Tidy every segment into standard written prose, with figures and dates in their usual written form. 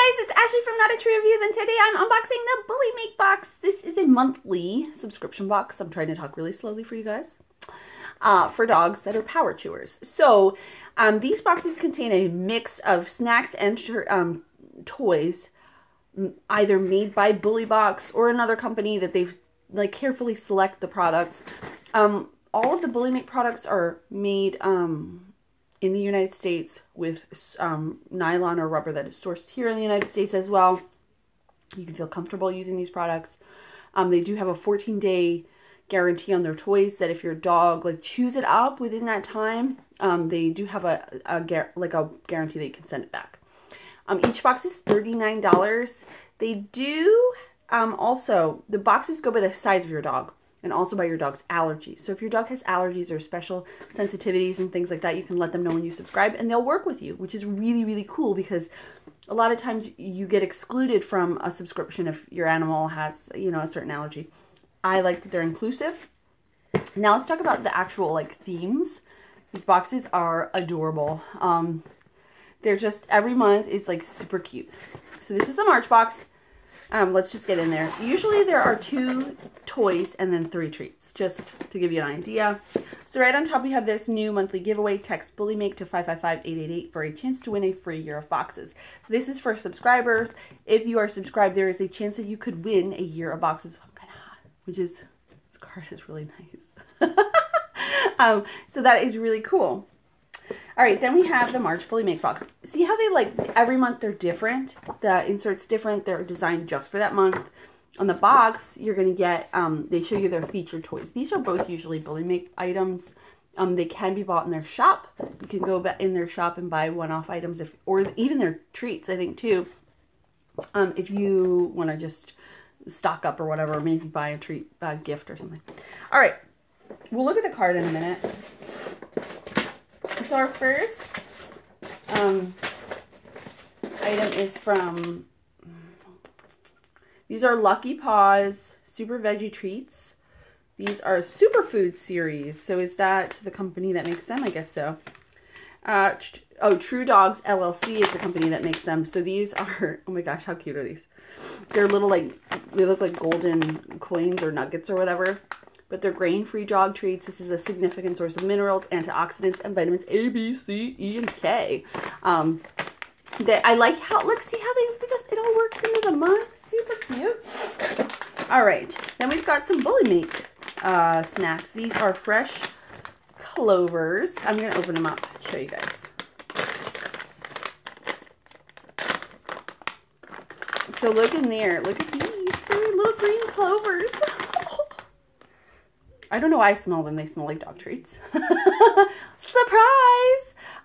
Hi guys, it's Ashley from Not a Tree Reviews, and today I'm unboxing the Bullymake box. This is a monthly subscription box. I'm trying to talk really slowly for you guys. For dogs that are power chewers. So these boxes contain a mix of snacks and toys, either made by Bullymake or another company that they've like carefully select the products. All of the Bullymake products are made in the United States with nylon or rubber that is sourced here in the United States as well. You can feel comfortable using these products. They do have a 14-day guarantee on their toys that if your dog like chews it up within that time, they do have a guarantee that you can send it back. Each box is $39. They do also, the boxes go by the size of your dog and also by your dog's allergies. So if your dog has allergies or special sensitivities and things like that, you can let them know when you subscribe and they'll work with you, which is really, really cool because a lot of times you get excluded from a subscription if your animal has, you know, a certain allergy. I like that they're inclusive. Now let's talk about the actual like themes. These boxes are adorable. They're just, every month is like super cute. So this is the March box. Let's just get in there. Usually there are 2 toys and then 3 treats, just to give you an idea. So right on top we have this new monthly giveaway. Text Bullymake to 555-888 for a chance to win a free year of boxes. This is for subscribers. If you are subscribed, there is a chance that you could win a year of boxes. I'm kind of hot, which is, this card is really nice. So that is really cool. All right, then we have the March Bullymake box. See how they like, every month they're different. The insert's different. They're designed just for that month. On the box, you're going to get, they show you their featured toys. These are both usually Bullymake items. They can be bought in their shop. You can go in their shop and buy one-off items, or even their treats, I think, too. If you want to just stock up or whatever, or maybe buy a treat, a gift or something. All right, we'll look at the card in a minute. So our first item is from, these are Lucky Paws Super Veggie Treats. These are Superfood series. So is that the company that makes them? I guess so. Oh, True Dogs LLC is the company that makes them. So these are, oh my gosh, how cute are these? They're little like, they look like golden coins or nuggets or whatever. But they're grain-free dog treats. This is a significant source of minerals, antioxidants, and vitamins A, B, C, E, and K. I like how, look, see how it all works into the month. Super cute. All right, then we've got some Bullymake snacks. These are fresh clovers. I'm gonna open them up, show you guys. So look in there, look at these little green clovers. I don't know why I smell them. They smell like dog treats. Surprise!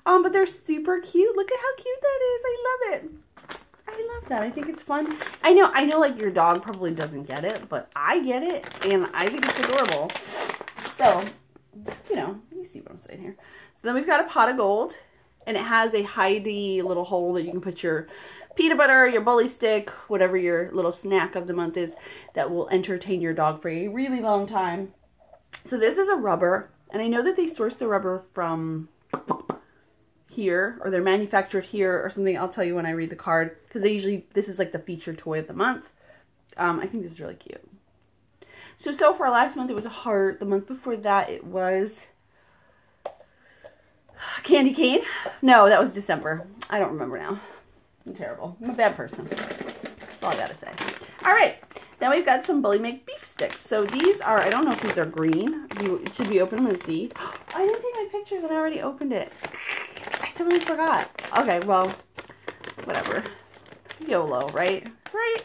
But they're super cute. Look at how cute that is. I love it. I love that. I think it's fun. I know like your dog probably doesn't get it, but I get it, and I think it's adorable. So, you know, you see what I'm saying here. So then we've got a pot of gold, and it has a hidey little hole that you can put your peanut butter, your bully stick, whatever your little snack of the month is that will entertain your dog for a really long time. So this is a rubber, and I know that they source the rubber from here, or they're manufactured here or something. I'll tell you when I read the card, because they usually, this is like the featured toy of the month. I think this is really cute. So far last month it was a heart. The month before that it was candy cane. No, that was December. I don't remember now. I'm terrible. I'm a bad person. That's all I gotta say. All right. Then we've got some Bullymake beef sticks. So these are, I don't know if these are green. Should we open them and see? I didn't take my pictures and I already opened it. I totally forgot. Okay, well, whatever. YOLO, right? Right?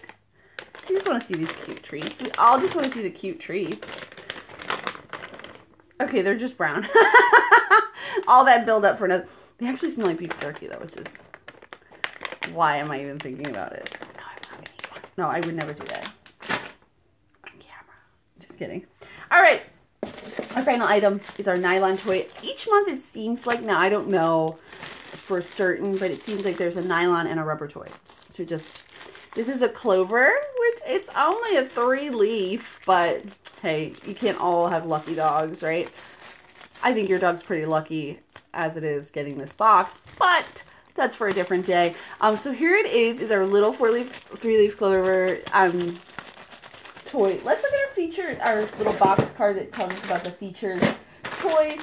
We just want to see these cute treats. We all just want to see the cute treats. Okay, they're just brown. All that build up for another. They actually smell like beef jerky though, which is, why am I even thinking about it? No, I'm not gonna eat one. No, I would never do that. Just kidding. All right, our final item is our nylon toy. Each month it seems like, now I don't know for certain, but it seems like there's a nylon and a rubber toy. So just, this is a clover, which it's only a 3-leaf, but hey, you can't all have lucky dogs, right? I think your dog's pretty lucky as it is getting this box, but that's for a different day. So here it is our little three-leaf clover toy. Let's look at our featured, our little box card that tells us about the featured toys.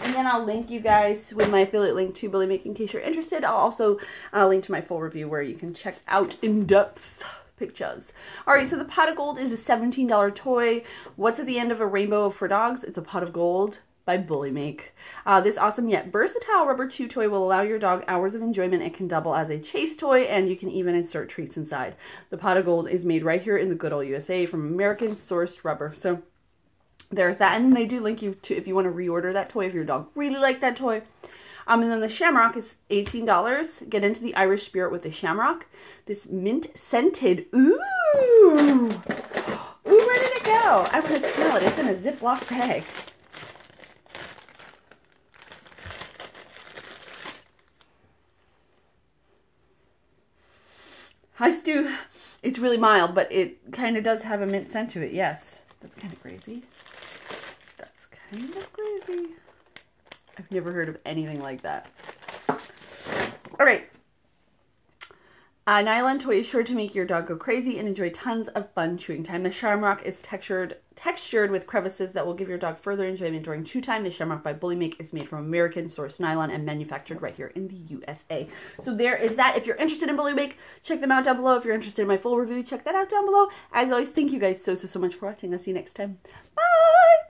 And then I'll link you guys with my affiliate link to Bullymake in case you're interested. I'll also link to my full review where you can check out in-depth pictures. Alright, so the pot of gold is a $17 toy. What's at the end of a rainbow for dogs? It's a pot of gold by Bullymake. This awesome yet versatile rubber chew toy will allow your dog hours of enjoyment. It can double as a chase toy, and you can even insert treats inside. The pot of gold is made right here in the good old USA from American sourced rubber. So there's that, and they do link you to if you want to reorder that toy if your dog really liked that toy. And then the shamrock is $18. Get into the Irish spirit with the shamrock. This mint scented, ooh, ready to go. I want to smell it. It's in a Ziploc bag. Hi, Stu. It's really mild, but it kind of does have a mint scent to it. Yes, that's kind of crazy. That's kind of crazy. I've never heard of anything like that. All right. A nylon toy is sure to make your dog go crazy and enjoy tons of fun chewing time. The shamrock is textured with crevices that will give your dog further enjoyment during chew time. The shamrock by Bullymake is made from American sourced nylon and manufactured right here in the USA. So there is that. If you're interested in Bullymake, check them out down below. If you're interested in my full review, check that out down below. As always, thank you guys so much for watching. I'll see you next time. Bye!